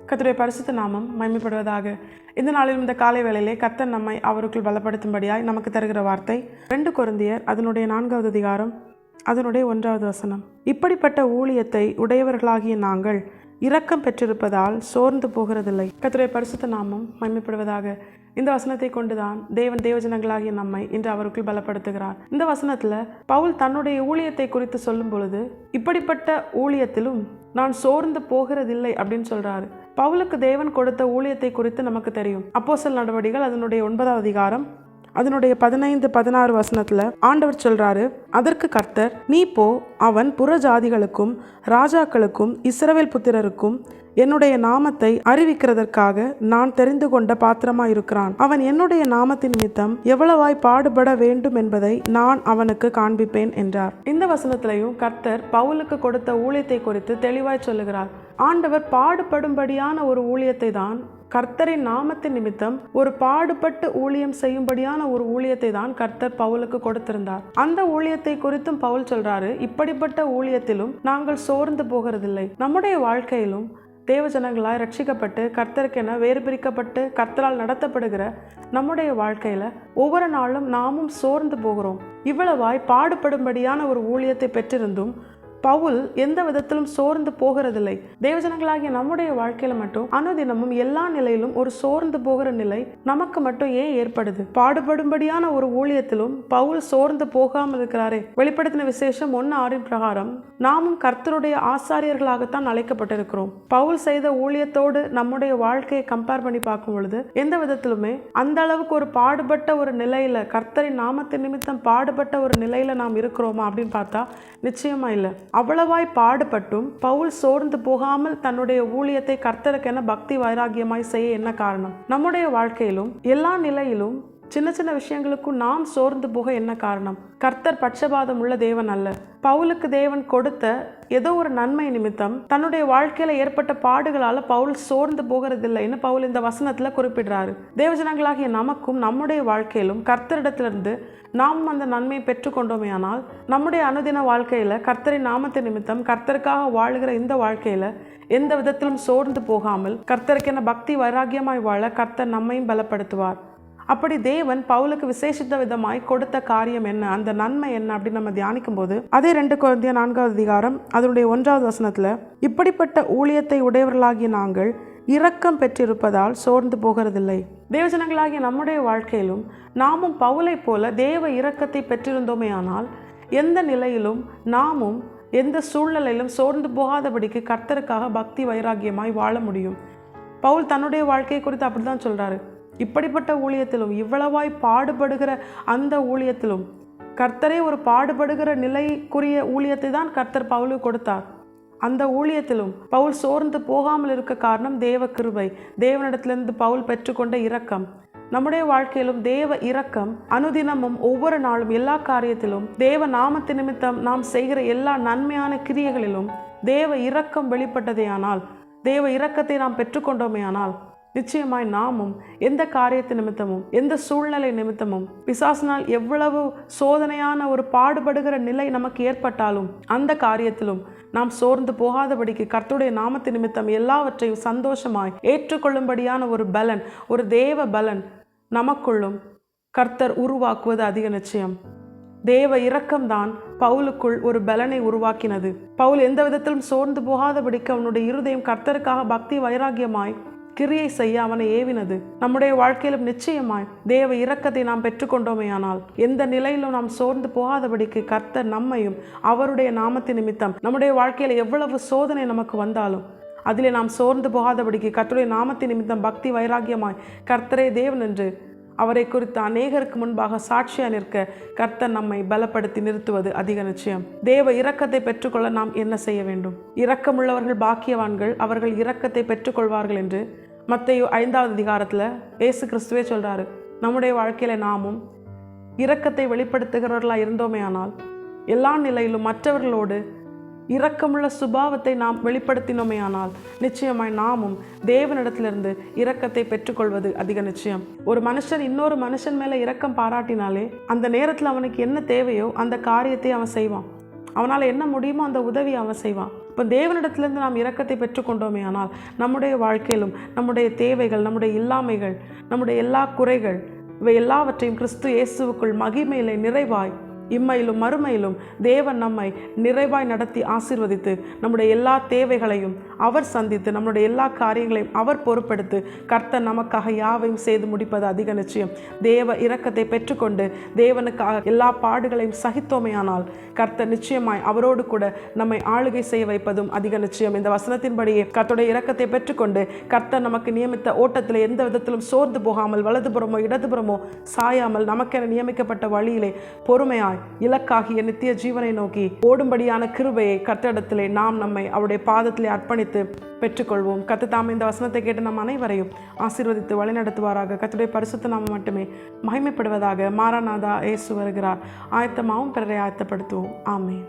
கர்த்தருடைய பரிசுத்த நாமம் மகிமைப்படுவதாக. இந்த நாளில் இந்த காலை வேளையிலே கர்த்தர் நம்மை அவருக்குள் பலப்படுத்தும்படியாய் நமக்கு தருகிற வார்த்தை 2 கொரிந்தியர் அதனுடைய 4வது அதிகாரம் அதனுடைய 1வது வசனம். இப்படிப்பட்ட ஊழியத்தை உடையவர்களாகிய நாங்கள் இரக்கம் பெற்றிருப்பதால் சோர்ந்து போகிறதில்லை. கர்த்தருடைய பரிசுத்த நாமம் மகிமைப்படுவதாக. இந்த வசனத்தை கொண்டுதான் தேவன் தேவஜனங்களாகிய நம்மை இன்று அவருக்குள் பலப்படுத்துகிறார். இந்த வசனத்துல பவுல் தன்னுடைய ஊழியத்தை குறித்து சொல்லும் பொழுது இப்படிப்பட்ட ஊழியத்திலும் நான் சோர்ந்து போகிறதில்லை அப்படின்னு சொல்றாரு. பவுலுக்கு தேவன் கொடுத்த ஊழியத்தை குறித்து நமக்கு தெரியும். அப்போஸ்தலர் நடவடிக்கைகள் அதனுடைய 9வது அதிகாரம் அதனுடைய 15-16 வசனத்துல ஆண்டவர் சொல்றாரு, அதற்கு கர்த்தர், நீ போ, அவன் புற ஜாதிகளுக்கும் ராஜாக்களுக்கும் இஸ்ரவேல் புத்திரருக்கும் என்னுடைய நாமத்தை அறிவிக்கிறதற்காக நான் தெரிந்து கொண்ட பாத்திரமாய் இருக்கிறான். அவன் என்னுடைய நாமத்தின் நிமித்தம் எவ்வளவாய் பாடுபட வேண்டும் என்பதை நான் அவனுக்கு காண்பிப்பேன் என்றார். இந்த வசனத்திலையும் கர்த்தர் பவுலுக்கு கொடுத்த ஊழியத்தை குறித்து தெளிவாய் சொல்லுகிறார். ஆண்டவர் பாடுபடும்படியான ஒரு ஊழியத்தை தான், கர்த்தரின் நாமத்தின் நிமித்தம் ஒரு பாடுபட்டு ஊழியம் செய்யும்படியான ஒரு ஊழியத்தை தான் கர்த்தர் பவுலுக்கு கொடுத்திருந்தார். அந்த ஊழியத்தை குறித்தும் பவுல் சொல்றாரு, இப்படிப்பட்ட ஊழியத்திலும் நாங்கள் சோர்ந்து போகிறதில்லை. நம்முடைய வாழ்க்கையிலும் தேவஜனங்களாய் ரட்சிக்கப்பட்டு கர்த்தருக்கென வேறு பிரிக்கப்பட்டு கர்த்தரால் நடத்தப்படுகிற நம்முடைய வாழ்க்கையில ஒவ்வொரு நாளும் நாமும் சோர்ந்து போகிறோம். இவ்வளவாய் பாடுபடும்படியான ஒரு ஊழியத்தை பெற்றிருந்தும் பவுல் எந்த விதத்திலும் சோர்ந்து போகிறதில்லை. தேவஜனங்களாகிய நம்முடைய வாழ்க்கையில மட்டும் அனுதினமும் எல்லா நிலையிலும் ஒரு சோர்ந்து போகிற நிலை நமக்கு மட்டும் ஏன் ஏற்படுது? பாடுபடும்படியான ஒரு ஊழியத்திலும் பவுல் சோர்ந்து போகாமல் இருக்கிறாரே. வெளிப்படுத்தின விசேஷம் 1:6 பிரகாரம் நாமும் கர்த்தருடைய ஆசாரியர்களாகத்தான் அழைக்கப்பட்டிருக்கிறோம். பவுல் செய்த ஊழியத்தோடு நம்முடைய வாழ்க்கையை கம்பேர் பண்ணி பார்க்கும் பொழுது எந்த விதத்திலுமே அந்த அளவுக்கு ஒரு பாடுபட்ட ஒரு நிலையில, கர்த்தரின் நாமத்தின் நிமித்தம் பாடுபட்ட ஒரு நிலையில நாம் இருக்கிறோமா அப்படின்னு பார்த்தா நிச்சயமா இல்லை. அவ்வளவாய் பாடுபட்டும் பவுல் சோர்ந்து போகாமல் தன்னுடைய ஊழியத்தை கர்த்தருக்கென பக்தி வைராகியமாய் செய்ய என்ன காரணம்? நம்முடைய வாழ்க்கையிலும் எல்லா நிலையிலும் சின்ன சின்ன விஷயங்களுக்கும் நாம் சோர்ந்து போக என்ன காரணம்? கர்த்தர் பட்சபாதம் உள்ள தேவன் அல்ல. பவுலுக்கு தேவன் கொடுத்த ஏதோ ஒரு நன்மை நிமித்தம் தன்னுடைய வாழ்க்கையில ஏற்பட்ட பாடுகளால பவுல் சோர்ந்து போகிறதில்லைன்னு பவுல் இந்த வசனத்துல குறிப்பிடுறாரு. தேவஜனங்களாகிய நமக்கும் நம்முடைய வாழ்க்கையிலும் கர்த்தரிடத்திலிருந்து நாம் அந்த நன்மையை பெற்றுக்கொண்டோமே ஆனால் நம்முடைய அனுதின வாழ்க்கையில கர்த்தரின் நாமத்தின் நிமித்தம் கர்த்தருக்காக வாழுகிற இந்த வாழ்க்கையில எந்த விதத்திலும் சோர்ந்து போகாமல் கர்த்தருக்கென பக்தி வைராகியமாய் வாழ கர்த்தர் நம்மையும் பலப்படுத்துவார். அப்படி தேவன் பவுலுக்கு விசேஷித்த விதமாய் கொடுத்த காரியம் என்ன, அந்த நன்மை என்ன அப்படின்னு நம்ம தியானிக்கும் போது அதே 2 கொரிந்தியர் 4வது அதிகாரம் அதனுடைய 1வது வசனத்துல, இப்படிப்பட்ட ஊழியத்தை உடையவர்களாகிய நாங்கள் இரக்கம் பெற்றிருப்பதால் சோர்ந்து போகிறதில்லை. தேவஜனங்களாகிய நம்முடைய வாழ்க்கையிலும் நாமும் பவுலை போல தேவ இரக்கத்தை பெற்றிருந்தோமே ஆனால் எந்த நிலையிலும் நாமும் எந்த சூழ்நிலையிலும் சோர்ந்து போகாதபடிக்கு கர்த்தருக்காக பக்தி வைராகியமாய் வாழ முடியும். பவுல் தன்னுடைய வாழ்க்கையை குறித்து அப்படிதான் சொல்றாரு. இப்படிப்பட்ட ஊழியத்திலும், இவ்வளவாய் பாடுபடுகிற அந்த ஊழியத்திலும், கர்த்தரே ஒரு பாடுபடுகிற நிலைக்குரிய ஊழியத்தை தான் கர்த்தர் பவுலுக்கு கொடுத்தார். அந்த ஊழியத்திலும் பவுல் சோர்ந்து போகாமல் இருக்க காரணம் தேவ கிருபை, தேவனிடத்திலிருந்து பவுல் பெற்றுக்கொண்ட இரக்கம். நம்முடைய வாழ்க்கையிலும் தேவ இரக்கம் அனுதினமும் ஒவ்வொரு நாளும் எல்லா காரியத்திலும் தேவ நாமத்து நிமித்தம் நாம் செய்கிற எல்லா நன்மையான கிரியைகளிலும் தேவ இரக்கம் வெளிப்பட்டதே ஆனால், தேவ இரக்கத்தை நாம் பெற்றுக்கொண்டோமே ஆனால் நிச்சயமாய் நாமும் எந்த காரியத்து நிமித்தமும் எந்த சூழ்நிலை நிமித்தமும் பிசாசினால் எவ்வளவு சோதனையான ஒரு பாடுபடுகிற நிலை நமக்கு ஏற்பட்டாலும் அந்த காரியத்திலும் நாம் சோர்ந்து போகாதபடிக்கு கர்த்தருடைய நாமத்து நிமித்தம் எல்லாவற்றையும் சந்தோஷமாய் ஏற்றுக்கொள்ளும்படியான ஒரு பலன், ஒரு தேவ பலன் நமக்குள்ளும் கர்த்தர் உருவாக்குவது அதிக நிச்சயம். தேவ இரக்கம்தான் பவுலுக்குள் ஒரு பலனை உருவாக்கினது. பவுல் எந்த விதத்திலும் சோர்ந்து போகாதபடிக்கு அவனுடைய இருதயம் கர்த்தருக்காக பக்தி வைராகியமாய் கிரியை செய்ய அவனை ஏவினது. நம்முடைய வாழ்க்கையிலும் நிச்சயமாய் தேவ இரக்கத்தை நாம் பெற்றுக்கொண்டோமே ஆனால் எந்த நிலையிலும் நாம் சோர்ந்து போகாதபடிக்கு கர்த்தர் நம்மையும் அவருடைய நாமத்தின் நிமித்தம் நம்முடைய வாழ்க்கையில எவ்வளவு சோதனை நமக்கு வந்தாலும் அதிலே நாம் சோர்ந்து போகாதபடிக்கு கர்த்தருடைய நாமத்தின் நிமித்தம் பக்தி வைராகியமாய் கர்த்தரே தேவன் என்று அவரை குறித்து அநேகருக்கு முன்பாக சாட்சியா நிற்க கர்த்தர் நம்மை பலப்படுத்தி நிறுத்துவது அதிக நிச்சயம். தேவ இரக்கத்தை பெற்றுக்கொள்ள நாம் என்ன செய்ய வேண்டும்? இரக்கமுள்ளவர்கள் பாக்கியவான்கள், அவர்கள் இரக்கத்தை பெற்றுக்கொள்வார்கள் என்று மத்தேயு 5வது அதிகாரத்துல இயேசு கிறிஸ்துவே சொல்றாரு. நம்முடைய வாழ்க்கையில நாமும் இரக்கத்தை வெளிப்படுத்துகிறவர்களாக இருந்தோமே ஆனால் எல்லா நிலையிலும் மற்றவர்களோடு இரக்கமுள்ள சுபாவத்தை நாம் வெளிப்படுத்தினோமே ஆனால் நிச்சயமாய் நாமும் தேவனிடத்திலிருந்து இரக்கத்தை பெற்றுக்கொள்வது அதிக நிச்சயம். ஒரு மனுஷன் இன்னொரு மனுஷன் மேல இரக்கம் பாராட்டினாலே அந்த நேரத்தில் அவனுக்கு என்ன தேவையோ அந்த காரியத்தை அவன் செய்வான். அவனால் என்ன முடியுமோ அந்த உதவி அவன் செய்வான். இப்போ தேவனிடத்திலிருந்து நாம் இரக்கத்தை பெற்றுக்கொண்டோமே ஆனால் நம்முடைய வாழ்க்கையிலும் நம்முடைய தேவைகள், நம்முடைய இல்லாமைகள், நம்முடைய எல்லா குறைகள் இவை எல்லாவற்றையும் கிறிஸ்து இயேசுவுக்குள் மகிமையிலே நிறைவாய் இம்மையிலும் மறுமையிலும் தேவன் நம்மை நிறைவாய் நடத்தி ஆசீர்வதித்து நம்முடைய எல்லா தேவைகளையும் அவர் சந்தித்து நம்முடைய எல்லா காரியங்களையும் அவர் பொறுப்பெடுத்து கர்த்தர் நமக்காக யாவையும் செய்து முடிப்பது அதிக நிச்சயம். தேவ இரக்கத்தை பெற்றுக்கொண்டு தேவனுக்காக எல்லா பாடுகளையும் சகித்தோமையானால் கர்த்தர் நிச்சயமாய் அவரோடு கூட நம்மை ஆளுகை செய்ய வைப்பதும் அதிக நிச்சயம். இந்த வசனத்தின்படியே கர்த்தருடைய இரக்கத்தை பெற்றுக்கொண்டு கர்த்தர் நமக்கு நியமித்த ஓட்டத்தில் எந்த விதத்திலும் சோர்ந்து போகாமல் வலதுபுறமோ இடதுபுறமோ சாயாமல் நமக்கென நியமிக்கப்பட்ட வழியிலே பொறுமையாய் இலக்காகிய நித்திய ஜீவனை நோக்கி ஓடும்படியான கிருபையை கர்த்தரிடத்திலே நாம் நம்மை அவருடைய பாதத்திலே அர்ப்பணித்து பெற்றுக்கொள்வோம். கர்த்தர் தாம் இந்த வசனத்தை கேட்டு நம் அனைவரையும் ஆசீர்வதித்து வழிநடத்துவாராக. கர்த்தருடைய பரிசுத்த நாமம் மட்டுமே மகிமைப்படுவதாக. மாரநாதா இயேசு வருகிறார். ஆயத்தமாகவும் பிறரை ஆயத்தப்படுத்துவோம். ஆமென்.